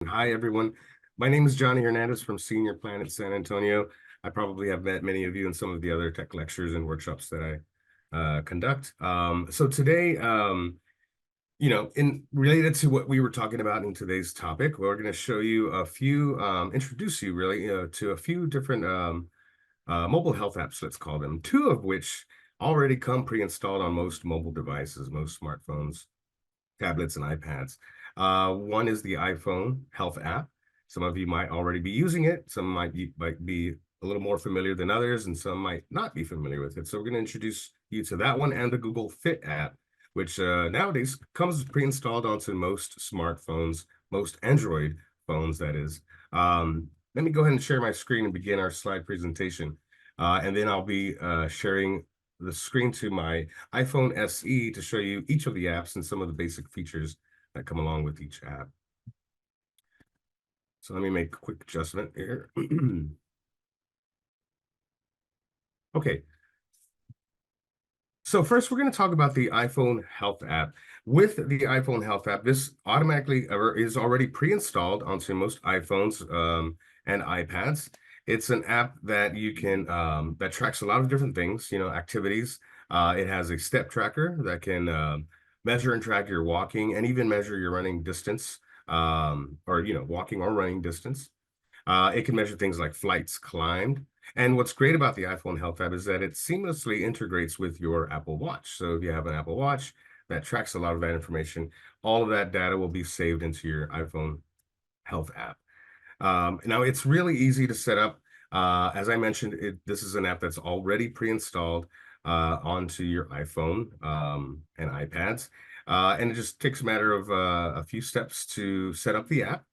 Hi, everyone. My name is Johnny Hernandez from Senior Planet San Antonio. I probably have met many of you in some of the other tech lectures and workshops that I conduct. So today, in related to what we were talking about in today's topic, we're going to show you a few, introduce you really to a few different mobile health apps, let's call them, two of which already come pre-installed on most mobile devices, most smartphones, tablets, and iPads. One is the iPhone Health app. Some of you might already be using it. Some might be a little more familiar than others, and some might not be familiar with it. So we're going to introduce you to that one and the Google Fit app, which nowadays comes pre-installed onto most smartphones, most Android phones, that is. Let me go ahead and share my screen and begin our slide presentation. And then I'll be sharing the screen to my iPhone SE to show you each of the apps and some of the basic features that come along with each app. So let me make a quick adjustment here. Okay. So first, we're going to talk about the iPhone Health app. With the iPhone Health app, this automatically is already pre-installed onto most iPhones and iPads. It's an app that you can that tracks a lot of different things, activities. It has a step tracker that can measure and track your walking and even measure your running distance, or walking or running distance. It can measure things like flights climbed. And what's great about the iPhone Health app is that it seamlessly integrates with your Apple Watch. So if you have an Apple Watch that tracks a lot of that information, all of that data will be saved into your iPhone Health app. Now, it's really easy to set up. As I mentioned, this is an app that's already pre-installed onto your iPhone and iPads. And it just takes a matter of a few steps to set up the app.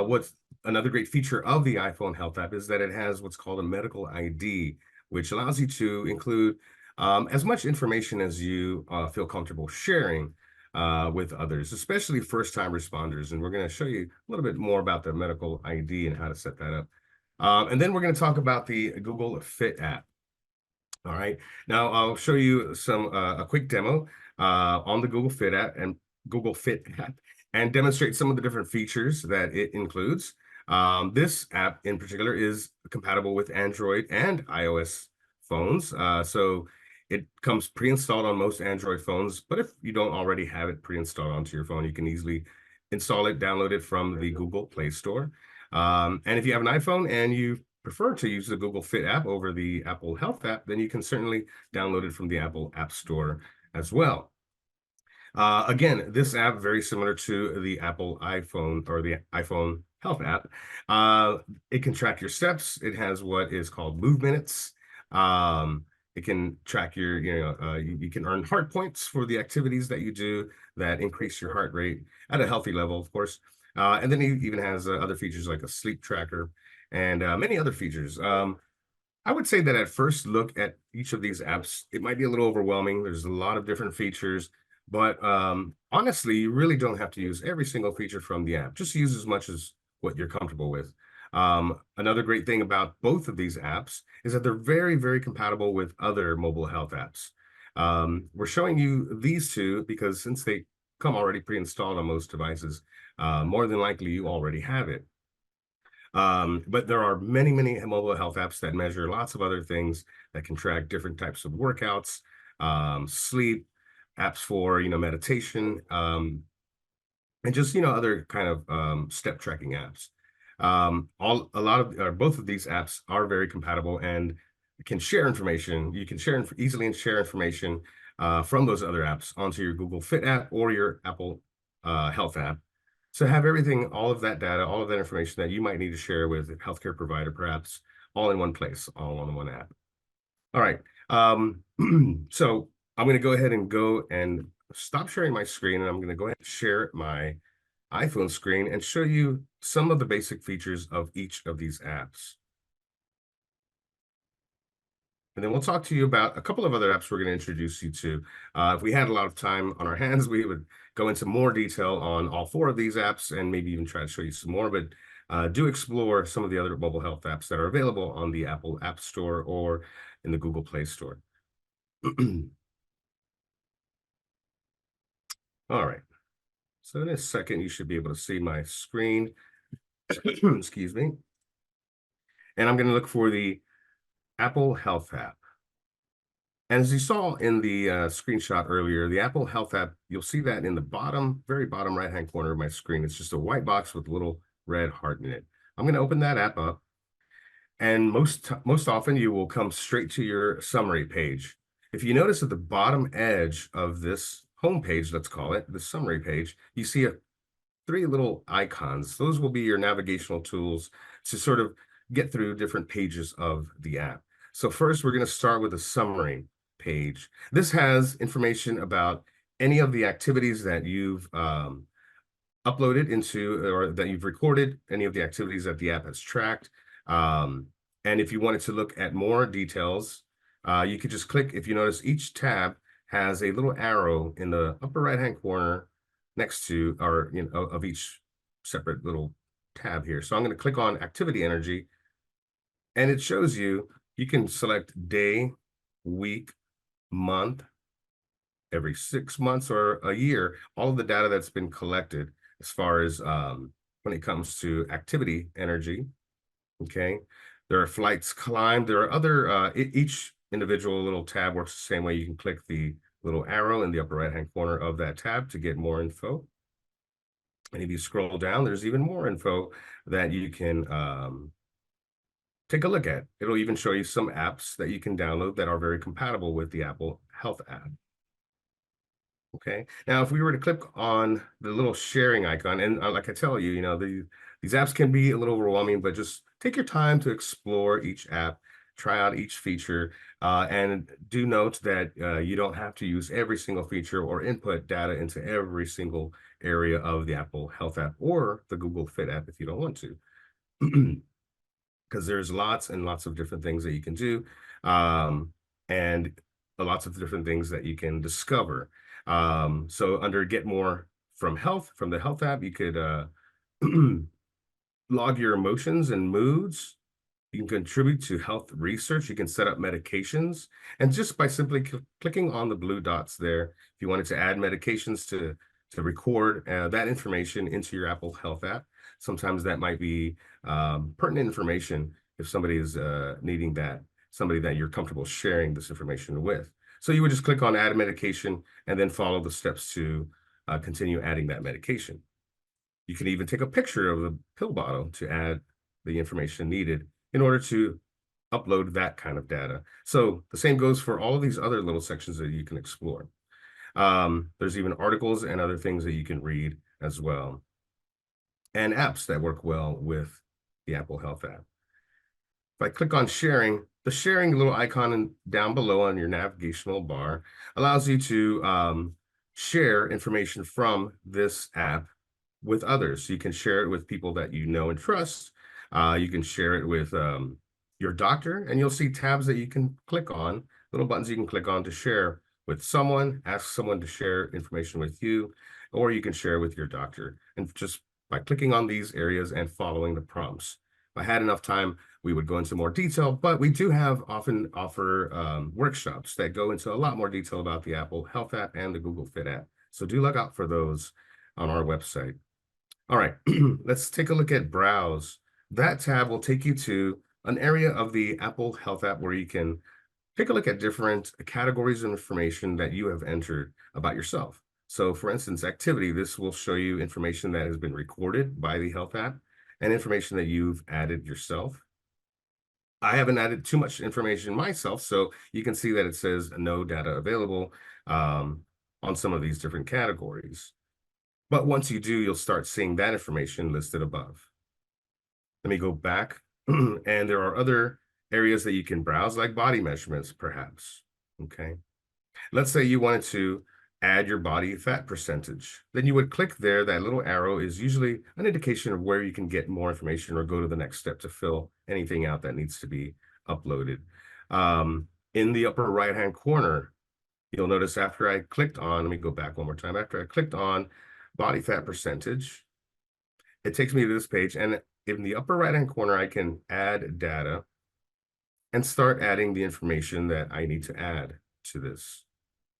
What's another great feature of the iPhone Health app is that it has what's called a medical ID, which allows you to include as much information as you feel comfortable sharing with others, especially first-time responders. And we're going to show you a little bit more about the medical ID and how to set that up. And then we're going to talk about the Google Fit app. All right. Now I'll show you a quick demo on the Google Fit app and demonstrate some of the different features that it includes. This app in particular is compatible with Android and iOS phones. So it comes pre-installed on most Android phones, but if you don't already have it pre-installed onto your phone, you can easily install it, download it from the Google Play Store. And if you have an iPhone and you prefer to use the Google Fit app over the Apple Health app, then you can certainly download it from the Apple App Store as well. Again, this app, very similar to the Apple iPhone or the iPhone Health app. It can track your steps. It has what is called Move Minutes. It can track you can earn heart points for the activities that you do that increase your heart rate at a healthy level, of course. And then it even has other features like a sleep tracker and many other features. I would say that at first look at each of these apps, it might be a little overwhelming. There's a lot of different features, but honestly, you really don't have to use every single feature from the app. Just use as much as what you're comfortable with. Another great thing about both of these apps is that they're very, very compatible with other mobile health apps. We're showing you these two because since they come already pre-installed on most devices, more than likely you already have it. But there are many, many mobile health apps that measure lots of other things that can track different types of workouts, sleep, apps for, meditation, and just, other kind of step tracking apps. Both of these apps are very compatible and can share information. You can easily share information from those other apps onto your Google Fit app or your Apple Health app. So have everything, all of that data, all of that information that you might need to share with a healthcare provider, perhaps all in one place, all on one app. All right. So I'm going to go ahead and stop sharing my screen, and I'm going to go ahead and share my iPhone screen and show you some of the basic features of each of these apps. And then we'll talk to you about a couple of other apps we're going to introduce you to. If we had a lot of time on our hands, we would go into more detail on all four of these apps and maybe even try to show you some more, but do explore some of the other mobile health apps that are available on the Apple App Store or in the Google Play Store. All right. So in a second, you should be able to see my screen. Excuse me. And I'm going to look for the Apple Health app. And as you saw in the screenshot earlier, the Apple Health app, you'll see that in the bottom, very bottom right-hand corner of my screen. It's just a white box with a little red heart in it. I'm going to open that app up. And most often you will come straight to your summary page. If you notice at the bottom edge of this home page, let's call it the summary page, you see three little icons. Those will be your navigational tools to sort of get through different pages of the app. So first, we're going to start with a summary page. This has information about any of the activities that you've uploaded into, or that you've recorded, any of the activities that the app has tracked. And if you wanted to look at more details, you could just click. If you notice, each tab has a little arrow in the upper right-hand corner next to, or of each separate little tab here. So I'm going to click on Activity Energy, and it shows you, you can select day, week, month, every 6 months or a year, all of the data that's been collected as far as when it comes to activity energy. Okay, there are flights climbed. There are other, each individual little tab works the same way. You can click the little arrow in the upper right-hand corner of that tab to get more info. And if you scroll down, there's even more info that you can take a look at. It'll even show you some apps that you can download that are very compatible with the Apple Health app. Okay. Now, if we were to click on the little sharing icon, and like I tell you, these apps can be a little overwhelming, but just take your time to explore each app, try out each feature, and do note that you don't have to use every single feature or input data into every single area of the Apple Health app or the Google Fit app if you don't want to. Because there's lots and lots of different things that you can do, and lots of different things that you can discover. So under Get More from the Health app, you could log your emotions and moods. You can contribute to health research. You can set up medications. And just by simply clicking on the blue dots there, if you wanted to add medications to record that information into your Apple Health app, sometimes that might be pertinent information if somebody is needing that, somebody that you're comfortable sharing this information with. So you would just click on add medication and then follow the steps to continue adding that medication. You can even take a picture of the pill bottle to add the information needed in order to upload that kind of data. So the same goes for all of these other little sections that you can explore. There's even articles and other things that you can read as well, and apps that work well with the Apple Health app. If I click on sharing, the sharing little icon down below on your navigational bar allows you to share information from this app with others. You can share it with people that you know and trust. You can share it with your doctor, and you'll see tabs that you can click on, little buttons you can click on to share with someone, ask someone to share information with you, or you can share with your doctor. And just by clicking on these areas and following the prompts. If I had enough time, we would go into more detail, but we do often offer workshops that go into a lot more detail about the Apple Health app and the Google Fit app. So do look out for those on our website. All right, let's take a look at Browse. That tab will take you to an area of the Apple Health app where you can take a look at different categories of information that you have entered about yourself. So for instance, activity, this will show you information that has been recorded by the Health app and information that you've added yourself. I haven't added too much information myself, so you can see that it says no data available on some of these different categories. But once you do, you'll start seeing that information listed above. Let me go back, and there are other areas that you can browse, like body measurements, perhaps. Okay. Let's say you wanted to add your body fat percentage. Then you would click there. That little arrow is usually an indication of where you can get more information or go to the next step to fill anything out that needs to be uploaded. In the upper right-hand corner, you'll notice after I clicked on, let me go back one more time. After I clicked on body fat percentage, it takes me to this page, and in the upper right-hand corner, I can add data and start adding the information that I need to add to this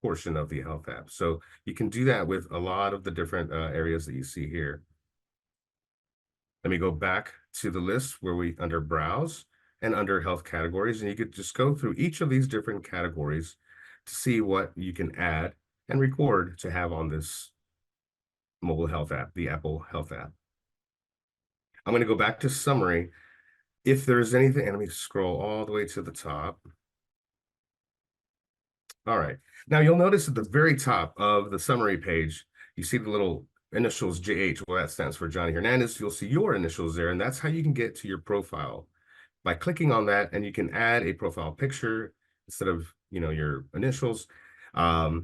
portion of the Health app. So you can do that with a lot of the different areas that you see here. Let me go back to the list where we under browse and under health categories, and you could just go through each of these different categories to see what you can add and record to have on this mobile health app, the Apple Health app. I'm going to go back to summary. If there's anything, and let me scroll all the way to the top. All right. Now you'll notice at the very top of the summary page, you see the little initials JH. Well, that stands for Johnny Hernandez. You'll see your initials there, and that's how you can get to your profile by clicking on that, and you can add a profile picture instead of your initials.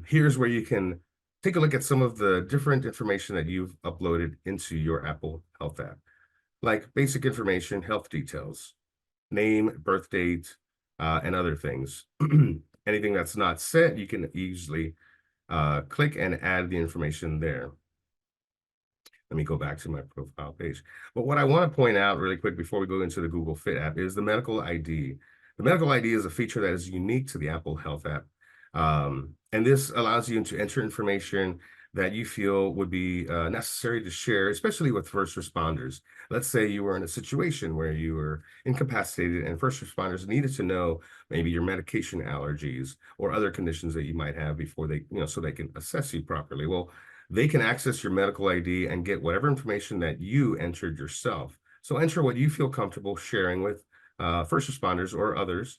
Here's where you can take a look at some of the different information that you've uploaded into your Apple Health app, like basic information, health details, name, birth date, and other things. Anything that's not set, you can easily click and add the information there. Let me go back to my profile page. But what I want to point out really quick before we go into the Google Fit app is the medical ID. The medical ID is a feature that is unique to the Apple Health app. And this allows you to enter information that you feel would be necessary to share, especially with first responders. Let's say you were in a situation where you were incapacitated and first responders needed to know maybe your medication allergies or other conditions that you might have before they, so they can assess you properly. Well, they can access your medical ID and get whatever information that you entered yourself. So enter what you feel comfortable sharing with first responders or others.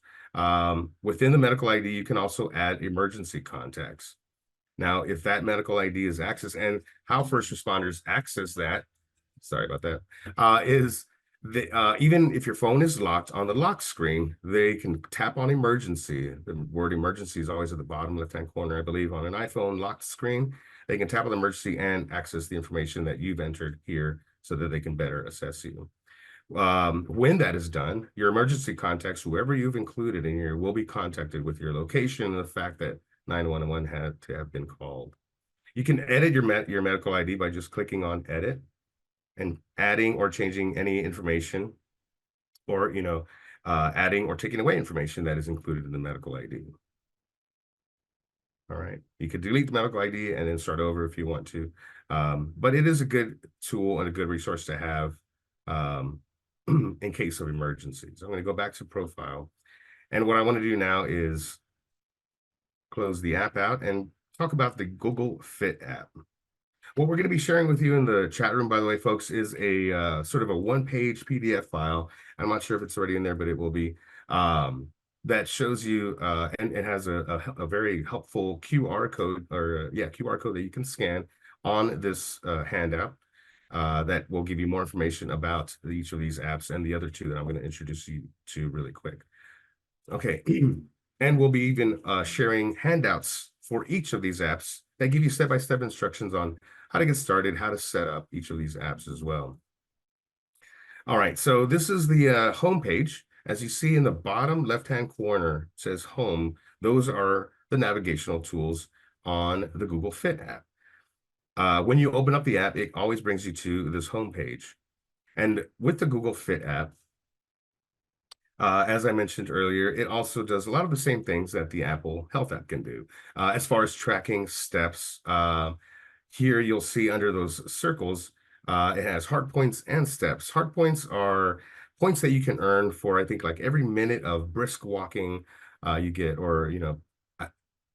Within the medical ID, you can also add emergency contacts. Now, if that medical ID is accessed, and how first responders access that, sorry about that, is even if your phone is locked on the lock screen, they can tap on emergency. The word emergency is always at the bottom left-hand corner, I believe, on an iPhone locked screen. They can tap on emergency and access the information that you've entered here so that they can better assess you. When that is done, your emergency contacts, whoever you've included in here, will be contacted with your location and the fact that 911 had to have been called. You can edit your medical ID by just clicking on edit and adding or changing any information, or adding or taking away information that is included in the medical ID. All right, you could delete the medical ID and then start over if you want to, but it is a good tool and a good resource to have in case of emergencies. I'm going to go back to profile, and what I want to do now is close the app out and talk about the Google Fit app. What we're going to be sharing with you in the chat room, by the way, folks, is a sort of a one-page PDF file. I'm not sure if it's already in there, but it will be, that shows you, and it has a very helpful QR code, or QR code that you can scan on this handout that will give you more information about each of these apps and the other two that I'm going to introduce you to really quick. Okay. And we'll be even sharing handouts for each of these apps that give you step-by-step instructions on how to get started, how to set up each of these apps as well. All right, so this is the home page. As you see in the bottom left-hand corner, it says home. Those are the navigational tools on the Google Fit app. When you open up the app, it always brings you to this home page. And with the Google Fit app, as I mentioned earlier, it also does a lot of the same things that the Apple Health app can do. As far as tracking steps, here you'll see under those circles, it has heart points and steps. Heart points are points that you can earn for, I think, like every minute of brisk walking you get, or,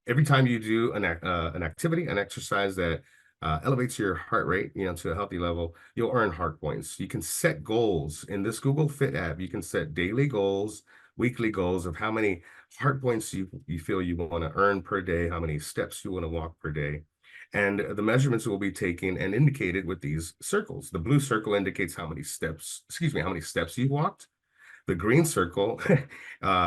every time you do an activity, an exercise that elevates your heart rate, to a healthy level, you'll earn heart points. You can set goals in this Google Fit app. You can set daily goals, weekly goals of how many heart points you feel you want to earn per day, how many steps you want to walk per day. And the measurements will be taken and indicated with these circles. The blue circle indicates how many steps you've walked. The green circle,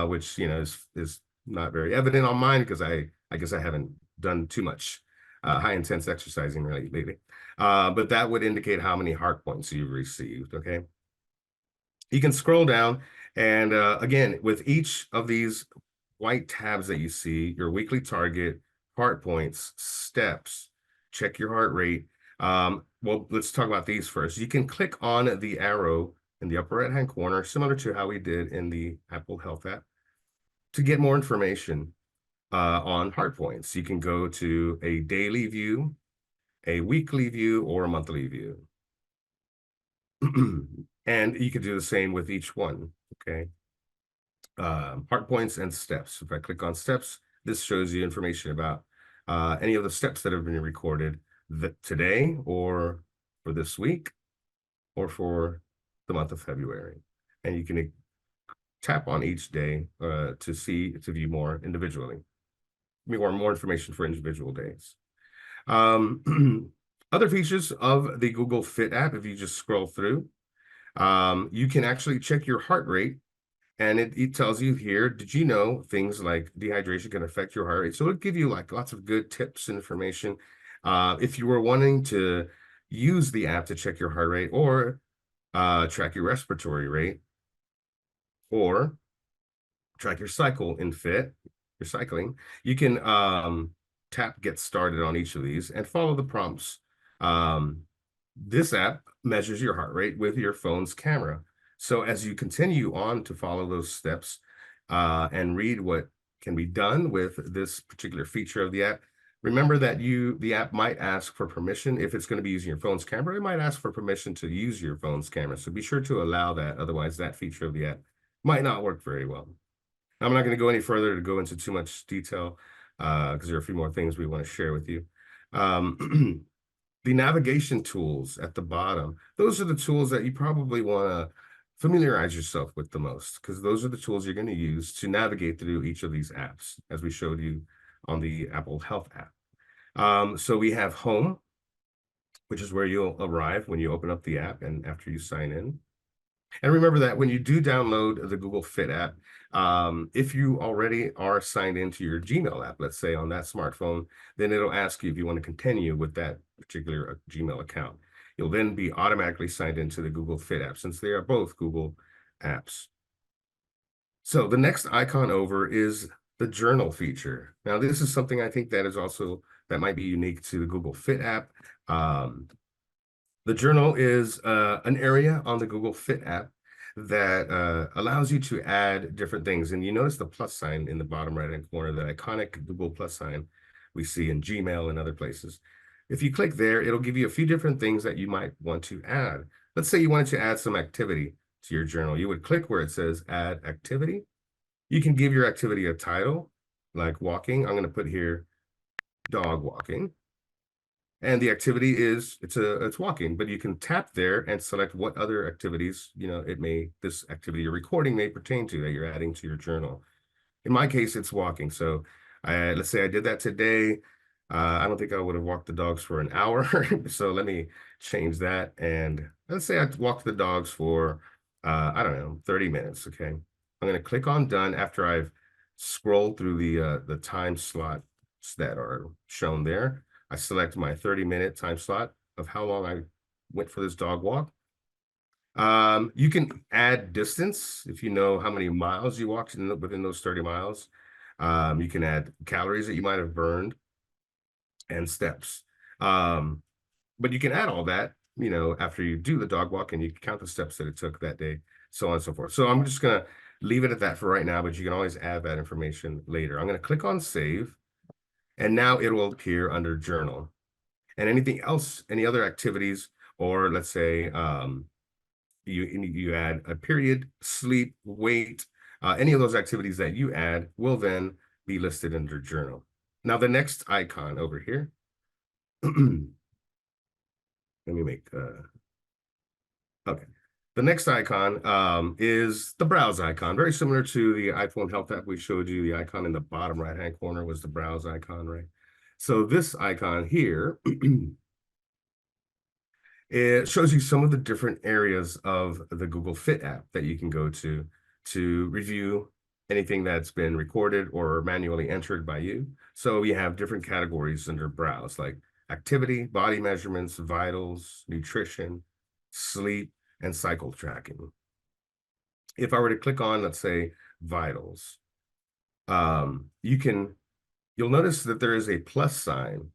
which is not very evident on mine because I guess I haven't done too much high intense exercising really lately. But that would indicate how many heart points you've received, okay? You can scroll down, and again, with each of these white tabs that you see, your weekly target, heart points, steps, check your heart rate. Well, let's talk about these first. You can click on the arrow in the upper right-hand corner, similar to how we did in the Apple Health app, to get more information on heart points. You can go to a daily view, a weekly view, or a monthly view. And you could do the same with each one, okay? Heart points and steps. If I click on steps, this shows you information about any of the steps that have been recorded today or for this week or for the month of February. And you can tap on each day to view more individually, or more information for individual days. Other features of the Google Fit app, if you just scroll through, you can actually check your heart rate. And it tells you here, did you know things like dehydration can affect your heart rate? So it'll give you like lots of good tips and information. If you were wanting to use the app to check your heart rate or track your respiratory rate or track your cycle in Fit, your cycling, you can tap Get Started on each of these and follow the prompts. This app measures your heart rate with your phone's camera. So as you continue on to follow those steps and read what can be done with this particular feature of the app, remember that the app might ask for permission. If it's going to be using your phone's camera, it might ask for permission to use your phone's camera. So be sure to allow that. Otherwise, that feature of the app might not work very well. I'm not going to go any further to go into too much detail because there are a few more things we want to share with you. The navigation tools at the bottom, those are the tools that you probably want to familiarize yourself with the most, because those are the tools you're going to use to navigate through each of these apps, as we showed you on the Apple Health app. So we have Home, which is where you'll arrive when you open up the app and after you sign in. And remember that when you do download the Google Fit app, if you already are signed into your Gmail app, let's say on that smartphone, then it'll ask you if you want to continue with that particular Gmail account. You'll then be automatically signed into the Google Fit app since they are both Google apps. So the next icon over is the journal feature. Now, this is something I think that might be unique to the Google Fit app. The journal is an area on the Google Fit app that allows you to add different things. And you notice the plus sign in the bottom right-hand corner, the iconic Google plus sign we see in Gmail and other places. If you click there, it'll give you a few different things that you might want to add. Let's say you wanted to add some activity to your journal. You would click where it says Add Activity. You can give your activity a title, like walking. I'm going to put here dog walking. And the activity is it's walking, but you can tap there and select what other activities, this activity you're recording may pertain to that you're adding to your journal. In my case, it's walking. So let's say I did that today. I don't think I would have walked the dogs for an hour. So let me change that. And let's say I walked the dogs for, I don't know, 30 minutes. Okay. I'm going to click on done after I've scrolled through the time slots that are shown there. I select my 30-minute time slot of how long I went for this dog walk. You can add distance if you know how many miles you walked within those 30 miles. You can add calories that you might have burned and steps. But you can add all that, after you do the dog walk and you count the steps that it took that day, so on and so forth. So I'm just going to leave it at that for right now, but you can always add that information later. I'm going to click on save, and now it will appear under journal. And anything else, any other activities, or let's say you add a period, sleep, weight, any of those activities that you add will then be listed under journal. Now, the next icon over here, let me make, okay. The next icon is the browse icon, very similar to the iPhone Health app we showed you. The icon in the bottom right-hand corner was the browse icon, right? So this icon here, it shows you some of the different areas of the Google Fit app that you can go to review anything that's been recorded or manually entered by you. So we have different categories under browse, like activity, body measurements, vitals, nutrition, sleep, and cycle tracking. If I were to click on, let's say, vitals, you'll notice that there is a plus sign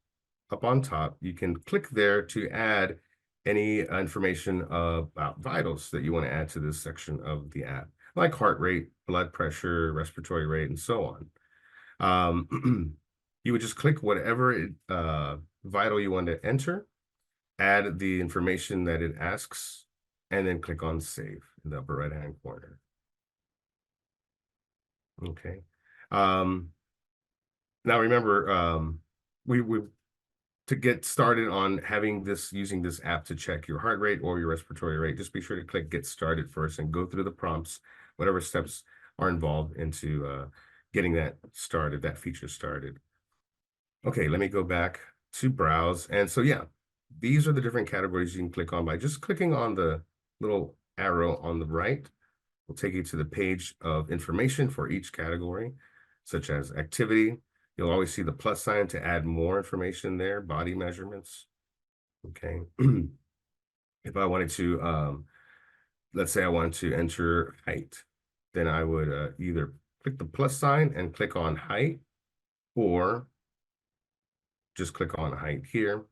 up on top. You can click there to add any information about vitals that you want to add to this section of the app, like heart rate, blood pressure, respiratory rate, and so on. You would just click whatever vital you want to enter, add the information that it asks, and then click on save in the upper right-hand corner. Okay. Now remember, we to get started on using this app to check your heart rate or your respiratory rate, just be sure to click get started first and go through the prompts, whatever steps are involved into getting that started, that feature started. Okay, let me go back to browse. And so, yeah, these are the different categories you can click on by just clicking on the little arrow on the right. Will take you to the page of information for each category, such as activity. You'll always see the plus sign to add more information there, body measurements. Okay. If I wanted to, let's say I wanted to enter height, then I would either click the plus sign and click on height, or just click on height here,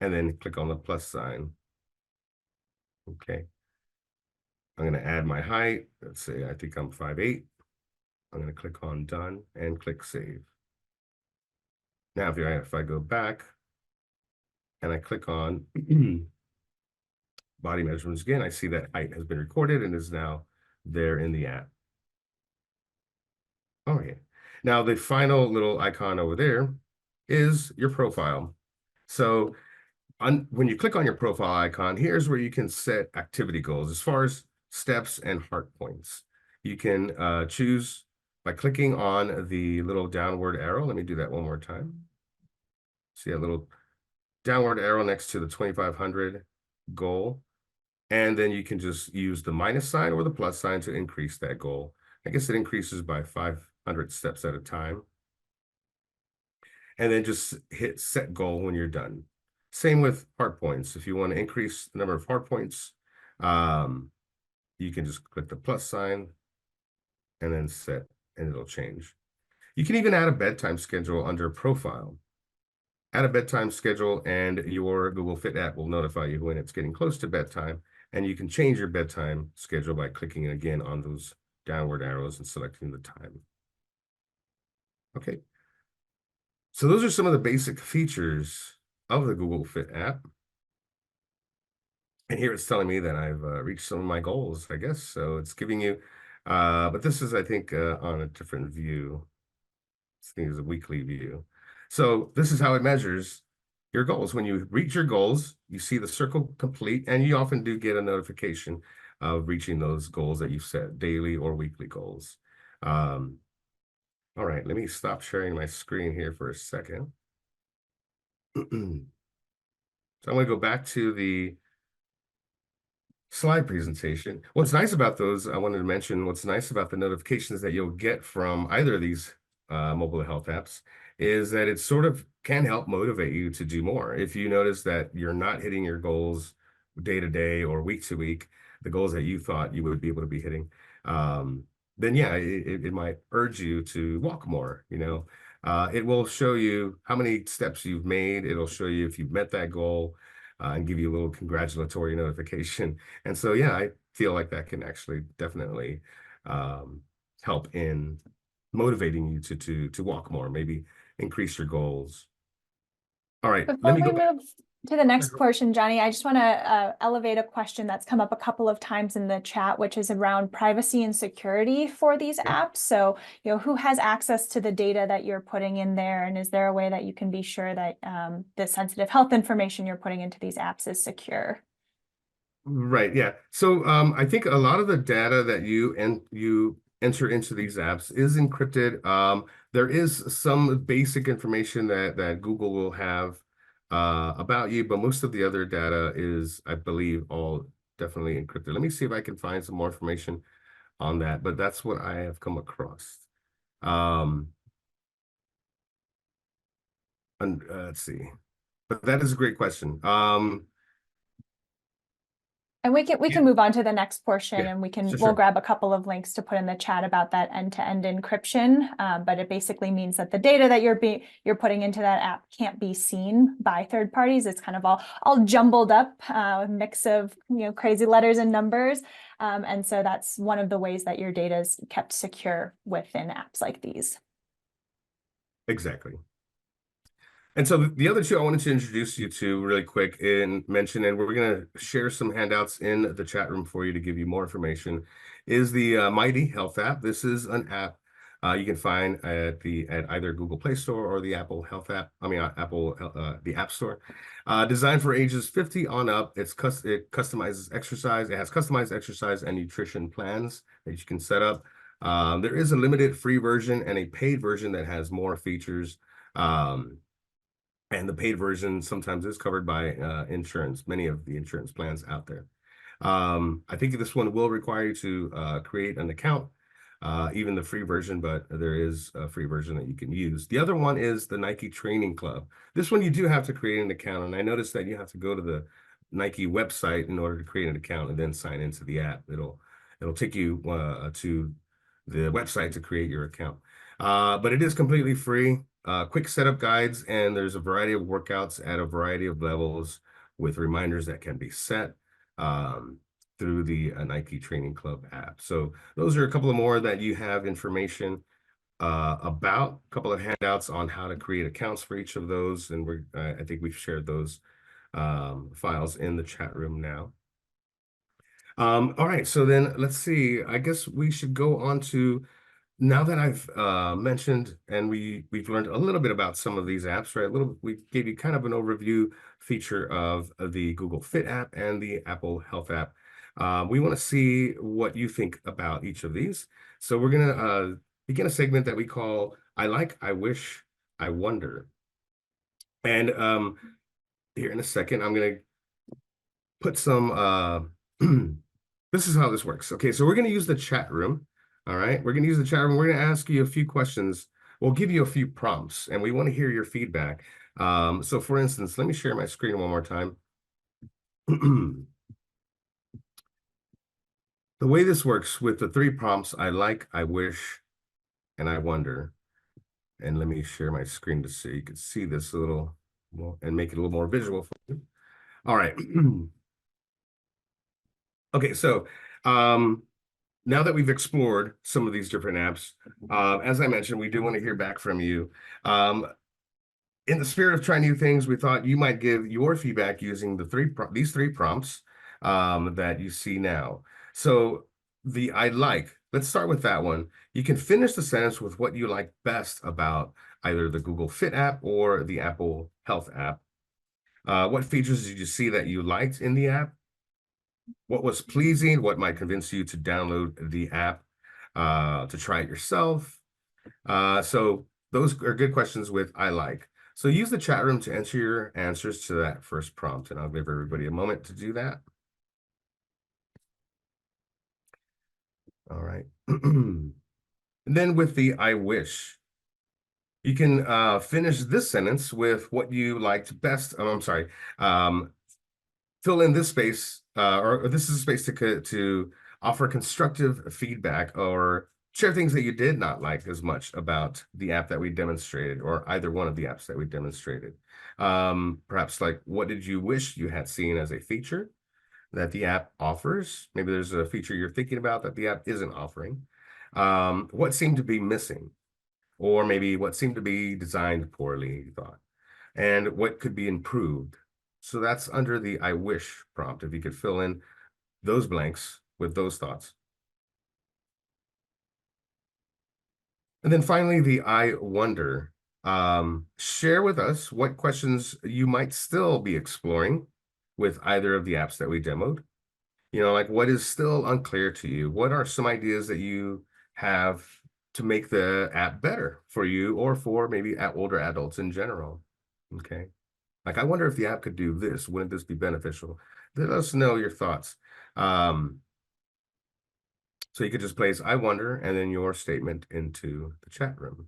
and then click on the plus sign. Okay. I'm going to add my height. Let's say I think I'm 5'8". I'm going to click on done and click save. Now, if I go back and I click on body measurements again, I see that height has been recorded and is now there in the app. Okay. Now, the final little icon over there is your profile. So when you click on your profile icon, here's where you can set activity goals as far as steps and heart points. You can choose by clicking on the little downward arrow. Let me do that one more time. See a little downward arrow next to the 2,500 goal. And then you can just use the minus sign or the plus sign to increase that goal. I guess it increases by 500 steps at a time. And then just hit set goal when you're done. Same with heart points. If you want to increase the number of heart points, you can just click the plus sign and then set, and it'll change. You can even add a bedtime schedule under profile. Add a bedtime schedule and your Google Fit app will notify you when it's getting close to bedtime. And you can change your bedtime schedule by clicking again on those downward arrows and selecting the time. Okay. So those are some of the basic features of the Google Fit app. And here it's telling me that I've reached some of my goals, I guess. So it's giving you, but this is, I think, on a different view. This thing is a weekly view. So this is how it measures your goals. When you reach your goals, you see the circle complete, and you often do get a notification of reaching those goals that you've set, daily or weekly goals. All right, let me stop sharing my screen here for a second. So I'm going to go back to the slide presentation. What's nice about those, I wanted to mention, what's nice about the notifications that you'll get from either of these mobile health apps is that it sort of can help motivate you to do more. If you notice that you're not hitting your goals day to day or week to week, the goals that you thought you would be able to be hitting, then yeah, it might urge you to walk more. It will show you how many steps you've made. It'll show you if you've met that goal and give you a little congratulatory notification. And so, yeah, I feel like that can actually definitely help in motivating you to walk more, maybe increase your goals. All right, Before we move to the next portion, Johnny, I just want to elevate a question that's come up a couple of times in the chat, which is around privacy and security for these apps. So, who has access to the data that you're putting in there? And is there a way that you can be sure that the sensitive health information you're putting into these apps is secure? Right, yeah. So I think a lot of the data that you enter into these apps is encrypted. There is some basic information that Google will have about you, but most of the other data is, I believe, all definitely encrypted. Let me see if I can find some more information on that, but that's what I have come across. And let's see, but that is a great question. And we can move on to the next portion, Yeah, and sure. we'll grab a couple of links to put in the chat about that end-to-end encryption. But it basically means that the data that you're putting into that app can't be seen by third parties. It's kind of all jumbled up, a mix of crazy letters and numbers. And so that's one of the ways that your data is kept secure within apps like these. Exactly. And so the other two I wanted to introduce you to really quick and mention, and we're going to share some handouts in the chat room for you to give you more information, is the Mighty Health app. This is an app you can find at either Google Play Store or the Apple Health app. I mean, Apple the App Store. Designed for ages 50 on up. It customizes exercise. It has customized exercise and nutrition plans that you can set up. There is a limited free version and a paid version that has more features. And the paid version sometimes is covered by insurance, many of the insurance plans out there. I think this one will require you to create an account, even the free version, but there is a free version that you can use. The other one is the Nike Training Club. This one you do have to create an account, and I noticed that you have to go to the Nike website in order to create an account and then sign into the app. It'll take you to the website to create your account. But it is completely free. Quick setup guides, and there's a variety of workouts at a variety of levels with reminders that can be set through the Nike Training Club app. So those are a couple of more that you have information about, a couple of handouts on how to create accounts for each of those. And I think we've shared those files in the chat room now. All right, so then let's see. I guess we should go on to, now that I've mentioned and we've learned a little bit about some of these apps, right? We gave you kind of an overview feature of the Google Fit app and the Apple Health app. We want to see what you think about each of these. So we're gonna begin a segment that we call "I Like, I Wish, I Wonder." And here in a second, I'm gonna put some this is how this works. Okay, so we're going to use the chat room. All right, we're going to use the chat room. We're going to ask you a few questions. We'll give you a few prompts, and we want to hear your feedback. So for instance, let me share my screen one more time. The way this works with the three prompts, I like, I wish, and I wonder. And let me share my screen to so you can see this a little more and make it a little more visual for you. All right. Okay, so now that we've explored some of these different apps, as I mentioned, we do want to hear back from you. In the spirit of trying new things, we thought you might give your feedback using these three prompts that you see now. So the I like, let's start with that one. You can finish the sentence with what you like best about either the Google Fit app or the Apple Health app. What features did you see that you liked in the app? What was pleasing? What might convince you to download the app to try it yourself? So those are good questions with I like. So use the chat room to enter your answers to that first prompt, and I'll give everybody a moment to do that. All right. And then with the I wish, you can finish this sentence with what you liked best. Oh, I'm sorry. Fill in this space, or this is a space to offer constructive feedback or share things that you did not like as much about the app that we demonstrated or either one of the apps that we demonstrated. Perhaps like, what did you wish you had seen as a feature that the app offers? Maybe there's a feature you're thinking about that the app isn't offering. What seemed to be missing? Or maybe what seemed to be designed poorly, you thought, and what could be improved. So that's under the I wish prompt, if you could fill in those blanks with those thoughts. And then finally, the I wonder. Share with us what questions you might still be exploring with either of the apps that we demoed. You know, like what is still unclear to you? What are some ideas that you have to make the app better for you or for maybe older adults in general? Okay. Like, I wonder if the app could do this. Wouldn't this be beneficial? Let us know your thoughts. So you could just place I wonder and then your statement into the chat room.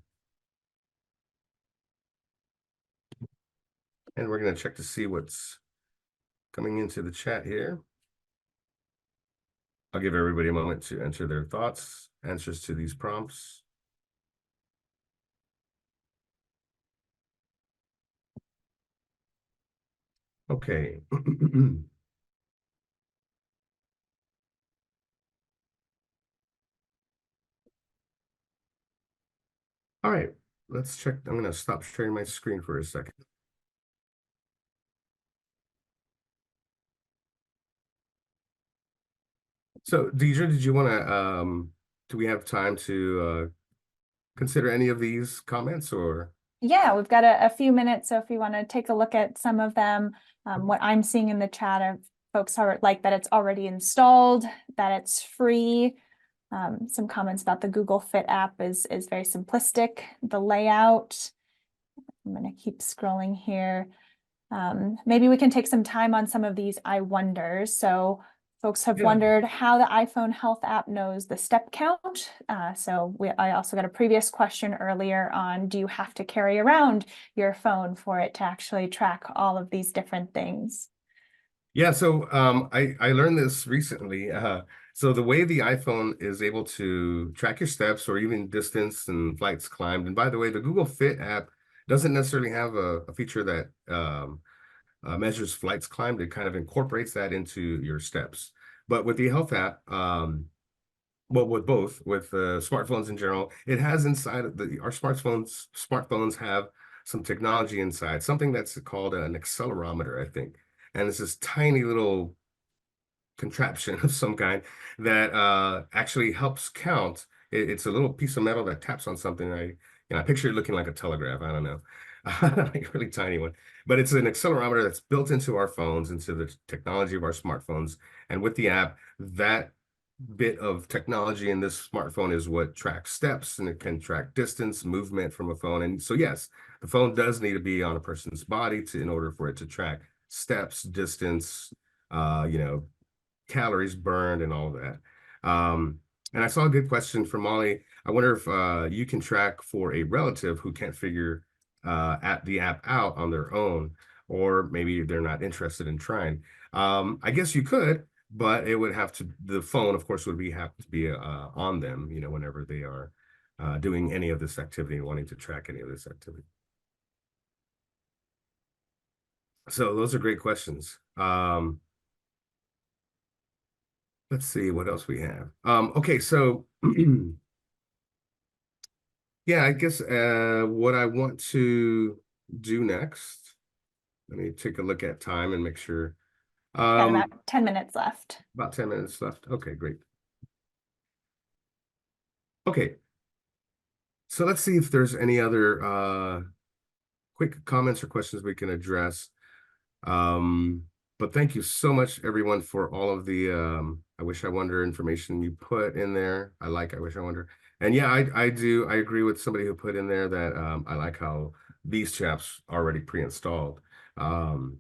And we're going to check to see what's coming into the chat here. I'll give everybody a moment to enter their thoughts, answers to these prompts. Okay. All right, let's check. I'm going to stop sharing my screen for a second. So, Deidre, did you want to, do we have time to consider any of these comments or? Yeah, we've got a few minutes, so if you want to take a look at some of them, what I'm seeing in the chat of folks are like that it's already installed, that it's free. Some comments about the Google Fit app is very simplistic, the layout. I'm going to keep scrolling here. Maybe we can take some time on some of these I wonders. So folks have Yeah. wondered how the iPhone health app knows the step count. I also got a previous question earlier on, do you have to carry around your phone for it to actually track all of these different things? Yeah, so I learned this recently. So the way the iPhone is able to track your steps or even distance and flights climbed, and by the way, the Google Fit app doesn't necessarily have a feature that measures flights climbed. It kind of incorporates that into your steps. But with the health app, well, with both, with smartphones in general, it has inside of our smartphones have some technology inside, something that's called an accelerometer, I think. And it's this tiny little contraption of some kind that actually helps count. It's a little piece of metal that taps on something. I picture it looking like a telegraph. I don't know, like a really tiny one. But it's an accelerometer that's built into our phones, into the technology of our smartphones. And with the app, that bit of technology in this smartphone is what tracks steps, and it can track distance, movement from a phone. And so, yes, the phone does need to be on a person's body in order for it to track steps, distance, you know, calories burned and all of that. And I saw a good question from Molly. I wonder if you can track for a relative who can't figure at the app out on their own, or maybe they're not interested in trying. I guess you could, but it would have to, the phone, of course, would have to be on them, you know, whenever they are doing any of this activity, wanting to track any of this activity. So those are great questions. Let's see what else we have. Okay, so yeah, I guess what I want to do next, let me take a look at time and make sure. Got about Um, 10 minutes left. about 10 minutes left. Okay, great. Okay, so let's see if there's any other quick comments or questions we can address. But thank you so much, everyone, for all of the I wish I wonder information you put in there. I wish I wonder. And yeah, I agree with somebody who put in there that I like how these chaps already pre-installed. Um,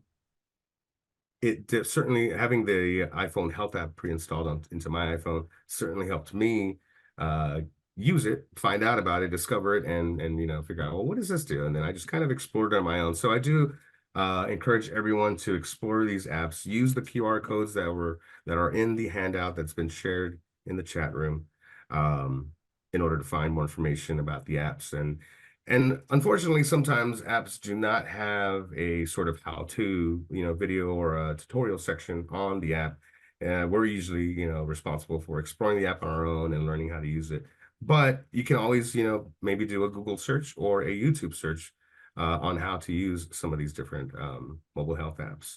certainly having the iPhone Health app pre-installed into my iPhone certainly helped me uh, use it, find out about it, discover it, and you know, figure out, well, what does this do? And then I just kind of explored it on my own. So I do encourage everyone to explore these apps, use the QR codes that are in the handout that's been shared in the chat room, um, in order to find more information about the apps. And unfortunately, sometimes apps do not have a sort of how-to, you know, video or a tutorial section on the app. We're usually, you know, responsible for exploring the app on our own and learning how to use it. But you can always, you know, maybe do a Google search or a YouTube search on how to use some of these different mobile health apps.